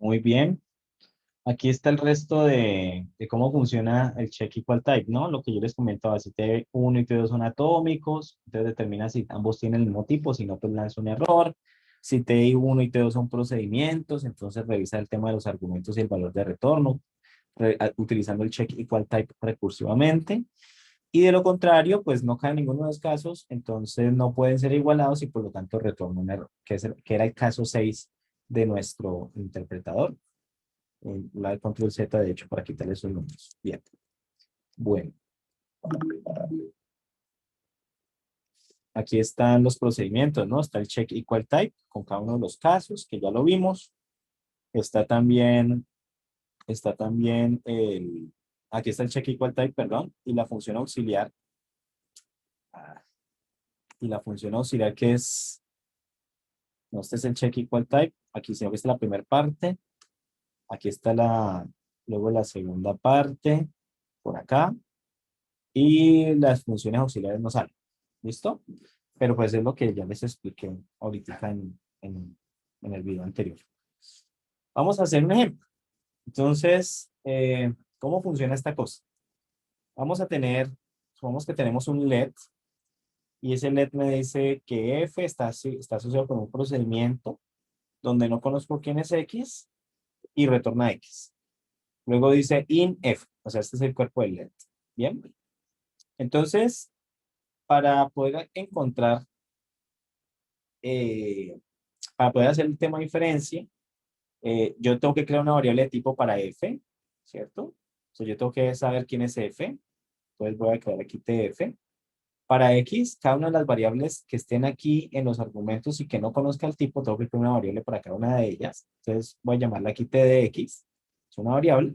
Muy bien. Aquí está el resto de cómo funciona el check equal type, ¿no? Lo que yo les comentaba, si T1 y T2 son atómicos, entonces determina si ambos tienen el mismo tipo, si no, pues lanza un error. Si T1 y T2 son procedimientos, entonces revisa el tema de los argumentos y el valor de retorno, utilizando el check equal type recursivamente. Y de lo contrario, pues no cae en ninguno de los casos, entonces no pueden ser igualados y por lo tanto retorna un error, que era el caso 6 de nuestro interpretador. La de control Z, de hecho, para quitarle esos números. Bien. Bueno. Aquí están los procedimientos, ¿no? Está el check equal type con cada uno de los casos, que ya lo vimos. Está también aquí está el check equal type, perdón, y la función auxiliar. Y la función auxiliar que es, no, este es el check equal type. Aquí se ve que está la primera parte. Aquí está luego la segunda parte, por acá. Y las funciones auxiliares no salen. ¿Listo? Pero pues es lo que ya les expliqué ahorita en el video anterior. Vamos a hacer un ejemplo. Entonces, ¿cómo funciona esta cosa? Vamos a tener, supongamos que tenemos un LED y ese LED me dice que F está asociado con un procedimiento donde no conozco quién es X y retorna X. Luego dice in F, o sea, este es el cuerpo del LED. Bien. Entonces, para poder encontrar, eh, para poder hacer el tema de inferencia, yo tengo que crear una variable de tipo para F, ¿cierto? Entonces yo tengo que saber quién es F. Entonces voy a crear aquí TF. Para X, cada una de las variables que estén aquí en los argumentos y que no conozca el tipo, tengo que crear una variable para cada una de ellas. Entonces voy a llamarla aquí T de X. Es una variable.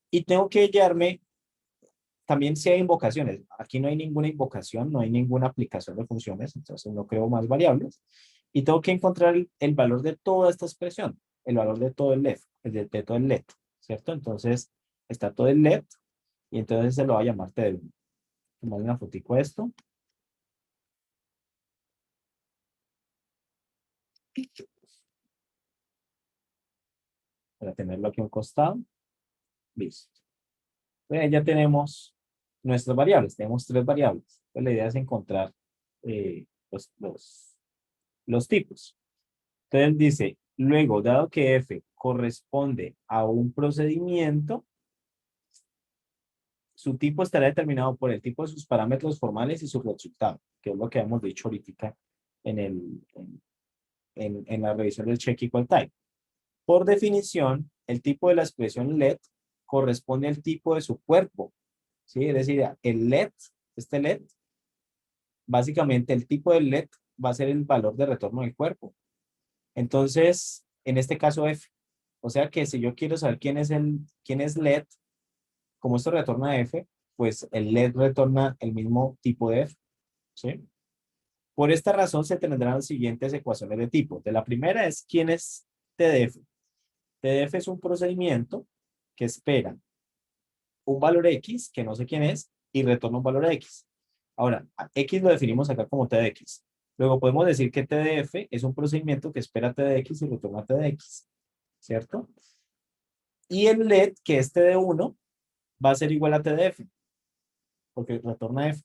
Y tengo que hallarme también si hay invocaciones. Aquí no hay ninguna invocación, no hay ninguna aplicación de funciones, entonces no creo más variables. Y tengo que encontrar el valor de toda esta expresión, el valor de todo el LED, de todo el LED, ¿cierto? Entonces está todo el LED y entonces se lo va a llamar T1. Tomar una fotico de esto. Para tenerlo aquí a un costado. Listo. Ya tenemos nuestras variables, tenemos tres variables. Pues la idea es encontrar los tipos. Entonces dice, luego, dado que F corresponde a un procedimiento, su tipo estará determinado por el tipo de sus parámetros formales y su resultado, que es lo que hemos dicho ahorita en, en la revisión del check equal type. Por definición, el tipo de la expresión LED corresponde al tipo de su cuerpo, ¿sí? Es decir, el LED, este LED, básicamente el tipo del LED va a ser el valor de retorno del cuerpo. Entonces, en este caso F. O sea que si yo quiero saber quién es LED, como esto retorna F, pues el LED retorna el mismo tipo de F, ¿sí? Por esta razón se tendrán las siguientes ecuaciones de tipo. De la primera es quién es TDF. TDF es un procedimiento que espera un valor X, que no sé quién es, y retorna un valor X. Ahora, X lo definimos acá como T de X. Luego podemos decir que TDF es un procedimiento que espera T de X y retorna T de X, ¿cierto? Y el LED, que es T de 1, va a ser igual a T de F, porque retorna F.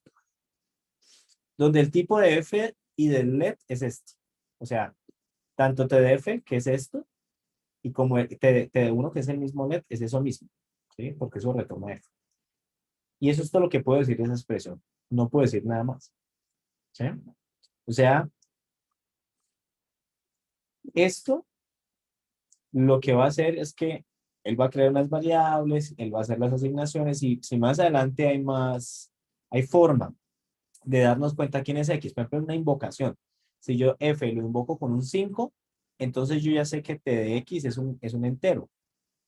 Donde el tipo de F y del LED es este. O sea, tanto T de F, que es esto, y como T de 1, que es el mismo LED, es eso mismo, ¿sí? Porque eso retorna F. Y eso es todo lo que puedo decir de esa expresión. No puedo decir nada más, ¿sí? O sea, esto lo que va a hacer es que él va a crear unas variables, él va a hacer las asignaciones y si más adelante hay forma de darnos cuenta quién es X. Por ejemplo, una invocación. Si yo F lo invoco con un 5, entonces yo ya sé que T de X es un entero,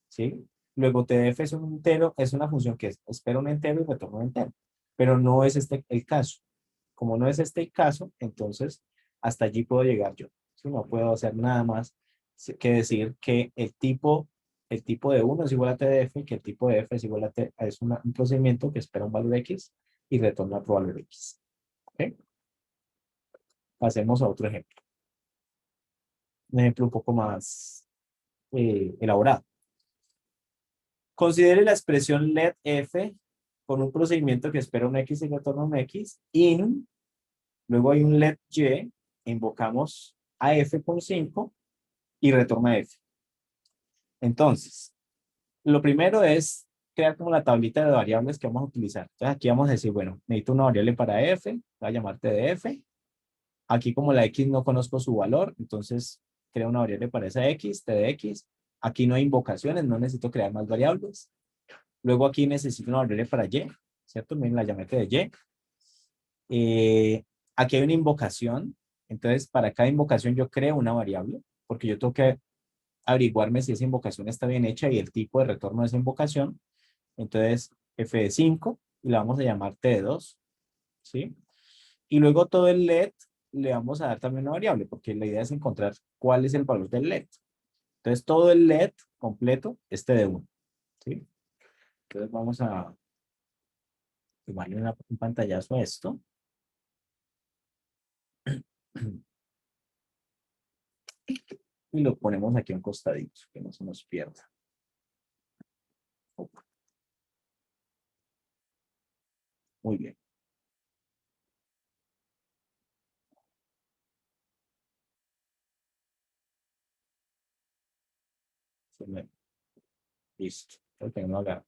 ¿sí? Luego T de F es un entero, es una función que espera un entero y retorna un entero. Pero no es este el caso. Como no es este el caso, entonces hasta allí puedo llegar yo. ¿Sí? No puedo hacer nada más que decir que el tipo de 1 es igual a T de F y que el tipo de F es igual a T, es un procedimiento que espera un valor X y retorna otro valor X. ¿Okay? Pasemos a otro ejemplo. Un ejemplo un poco más elaborado. Considere la expresión let f con un procedimiento que espera un x y retorna un x, in, luego hay un let y, invocamos a f con 5 y retorna f. Entonces, lo primero es crear como la tablita de variables que vamos a utilizar. Entonces aquí vamos a decir, bueno, necesito una variable para f, voy a llamar tdf. Aquí como la x no conozco su valor, entonces creo una variable para esa x, tdx. Aquí no hay invocaciones, no necesito crear más variables. Luego aquí necesito una variable para y, ¿cierto? Miren, la llamé de y. Aquí hay una invocación, entonces para cada invocación yo creo una variable, porque yo tengo que averiguarme si esa invocación está bien hecha y el tipo de retorno de esa invocación. Entonces, f de 5 y la vamos a llamar t de 2, ¿sí? Y luego todo el let le vamos a dar también una variable, porque la idea es encontrar cuál es el valor del let. Entonces, todo el let completo es t de 1, ¿sí? Entonces, vamos a tomarle un pantallazo a esto. Y lo ponemos aquí a un costadito, que no se nos pierda. Muy bien. Listo. Creo que no haga.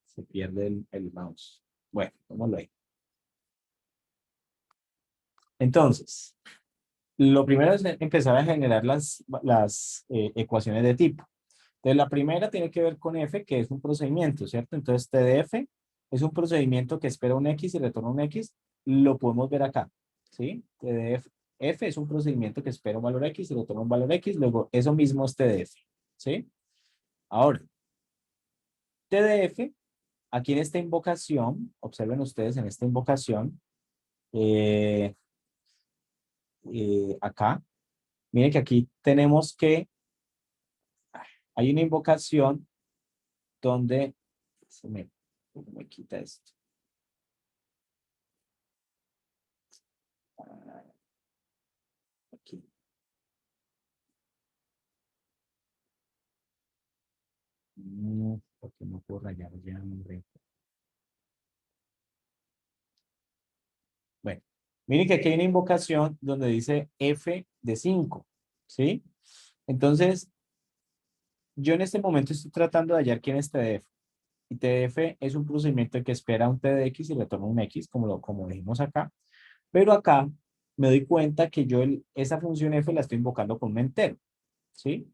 Se pierde el mouse. Bueno, pongámoslo ahí. Entonces, lo primero es empezar a generar las ecuaciones de tipo. Entonces, la primera tiene que ver con f, que es un procedimiento, ¿cierto? Entonces, t de f es un procedimiento que espera un x y retorna un x. Lo podemos ver acá, ¿sí? T de f es un procedimiento que espera un valor x y retorna un valor x. Luego, eso mismo es t de f, ¿sí? Ahora, t de f, aquí en esta invocación, observen ustedes en esta invocación, acá, miren que aquí tenemos que, hay una invocación donde, me quita esto. Aquí. Porque no puedo rayar ya, hombre. Bueno, miren que aquí hay una invocación donde dice f de 5, ¿sí? Entonces, yo en este momento estoy tratando de hallar quién es TDF. Y TDF es un procedimiento que espera un TDX y retorna un X, como dijimos acá. Pero acá me doy cuenta que yo esa función f la estoy invocando con un entero, ¿sí?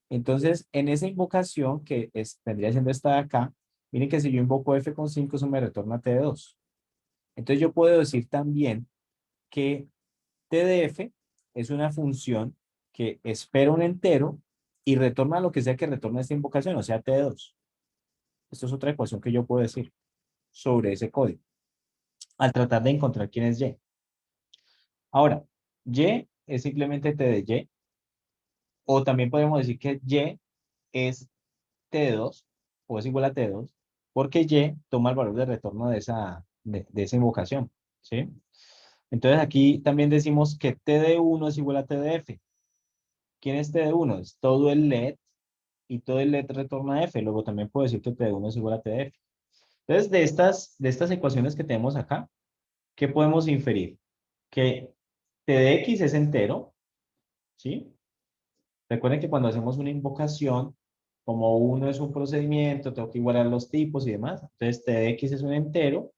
Entonces, en esa invocación que vendría siendo esta de acá, miren que si yo invoco f con 5, eso me retorna t de 2. Entonces, yo puedo decir también que t de f es una función que espera un entero y retorna lo que sea que retorne esta invocación, o sea, t de 2. Esto es otra ecuación que yo puedo decir sobre ese código al tratar de encontrar quién es y. Ahora, y es simplemente t de y, o también podemos decir que y es t de 2 o es igual a t de 2 porque y toma el valor de retorno de esa invocación, ¿sí? Entonces aquí también decimos que t de 1 es igual a t de f. ¿Quién es t de 1? Es todo el let y todo el let retorna f. Luego también puedo decir que t de 1 es igual a t de f. Entonces de estas ecuaciones que tenemos acá, ¿qué podemos inferir? Que t de x es entero, ¿sí? Recuerden que cuando hacemos una invocación, como uno es un procedimiento, tengo que igualar los tipos y demás. Entonces, t de x es un entero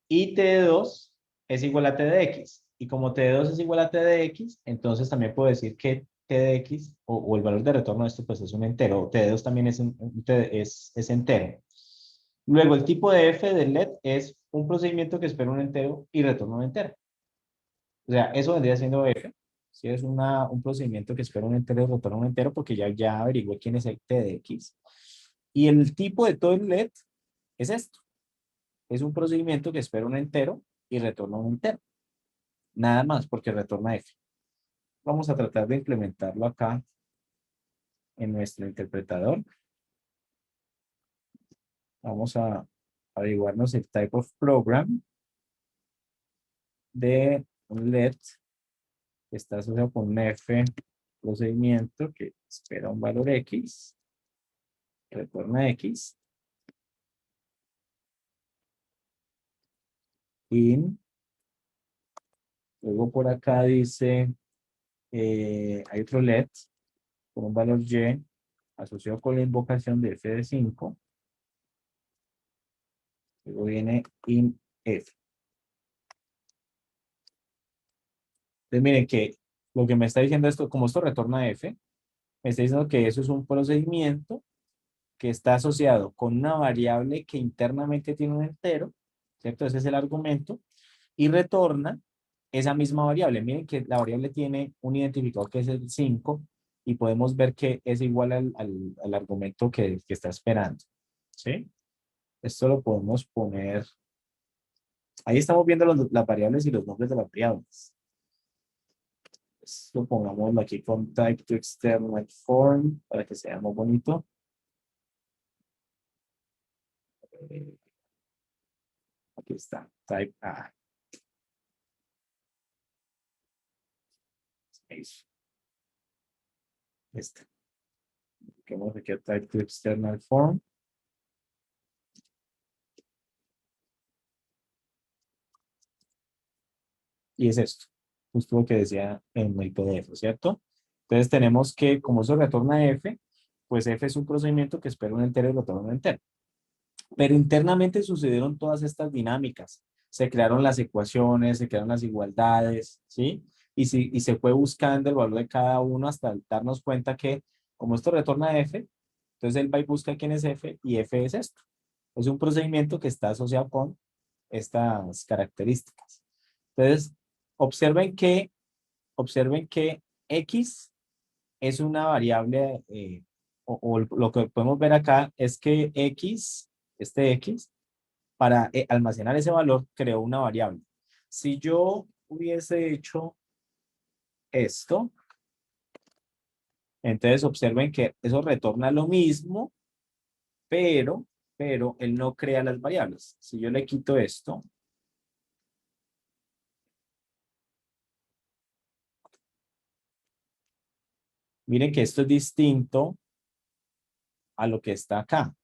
y t de 2 es igual a t de x. Y como t de 2 es igual a t de x, entonces también puedo decir que t de x, o el valor de retorno de esto, pues es un entero. O t de 2 también es entero. Luego, el tipo de f del let es un procedimiento que espera un entero y retorna un entero. O sea, eso vendría siendo f. Si es un procedimiento que espera un entero y retorna un entero, porque ya averigué quién es el t de x. Y el tipo de todo el let es esto. Es un procedimiento que espera un entero y retorna un entero. Nada más, porque retorna f. Vamos a tratar de implementarlo acá en nuestro interpretador. Vamos a averiguarnos el type of program de un let está asociado con un F procedimiento que espera un valor X, retorna X, in, luego por acá dice, hay otro let con un valor Y asociado con la invocación de F de 5, luego viene in F. Entonces miren que lo que me está diciendo esto, como esto retorna F, me está diciendo que eso es un procedimiento que está asociado con una variable que internamente tiene un entero, ¿cierto? Ese es el argumento, y retorna esa misma variable. Miren que la variable tiene un identificador que es el 5 y podemos ver que es igual al argumento que está esperando, ¿sí? Esto lo podemos poner, ahí estamos viendo las variables y los nombres de las variables. Esto pongámoslo aquí con type to external form para que sea más bonito. Aquí está, type A. Eso. Este. Vamos aquí a type to external form. Y es esto, justo lo que decía en el PDF, ¿cierto? Entonces tenemos que, como eso retorna F, pues F es un procedimiento que espera un entero y retorna un entero. Pero internamente sucedieron todas estas dinámicas. Se crearon las ecuaciones, se crearon las igualdades, ¿sí? Y se fue buscando el valor de cada uno hasta darnos cuenta que, como esto retorna F, entonces él va y busca quién es F y F es esto. Es un procedimiento que está asociado con estas características. Entonces, observen que, observen que X es una variable, o lo que podemos ver acá es que X, este X, para almacenar ese valor, creó una variable. Si yo hubiese hecho esto, entonces observen que eso retorna lo mismo, pero, pero él no crea las variables. Si yo le quito esto, miren que esto es distinto a lo que está acá.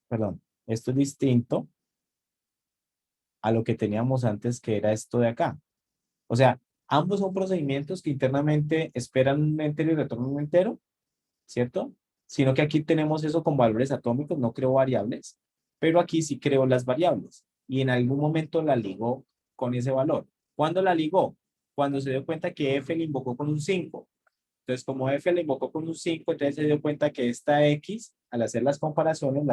Perdón, esto es distinto a lo que teníamos antes, que era esto de acá. O sea, ambos son procedimientos que internamente esperan un entero y retornan un entero, ¿cierto? Sino que aquí tenemos eso con valores atómicos, no creo variables, pero aquí sí creo las variables. Y en algún momento la ligó con ese valor. ¿Cuándo la ligó? Cuando se dio cuenta que F le invocó con un 5. Entonces, como F le invocó con un 5, entonces se dio cuenta que esta X, al hacer las comparaciones,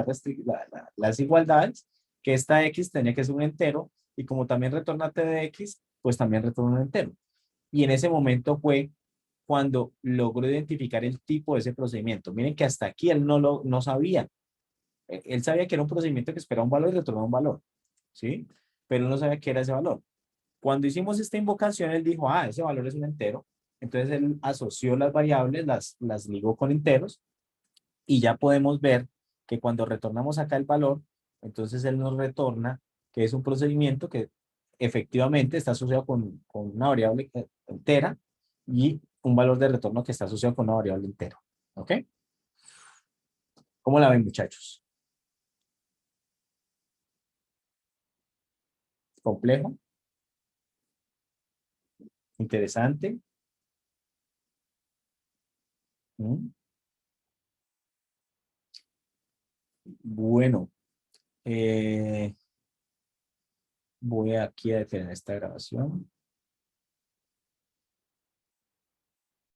las igualdades, que esta X tenía que ser un entero, y como también retorna T de X, pues también retorna un entero. Y en ese momento fue cuando logró identificar el tipo de ese procedimiento. Miren que hasta aquí él no sabía. Él sabía que era un procedimiento que esperaba un valor y retornaba un valor, ¿sí? Pero él no sabía qué era ese valor. Cuando hicimos esta invocación, él dijo, ah, ese valor es un entero. Entonces él asoció las variables, las ligó con enteros, y ya podemos ver que cuando retornamos acá el valor, entonces él nos retorna que es un procedimiento que efectivamente está asociado con una variable entera y un valor de retorno que está asociado con una variable entera. ¿Ok? ¿Cómo la ven, muchachos? ¿Complejo? ¿Interesante? ¿Mm? Bueno, eh, voy aquí a detener esta grabación.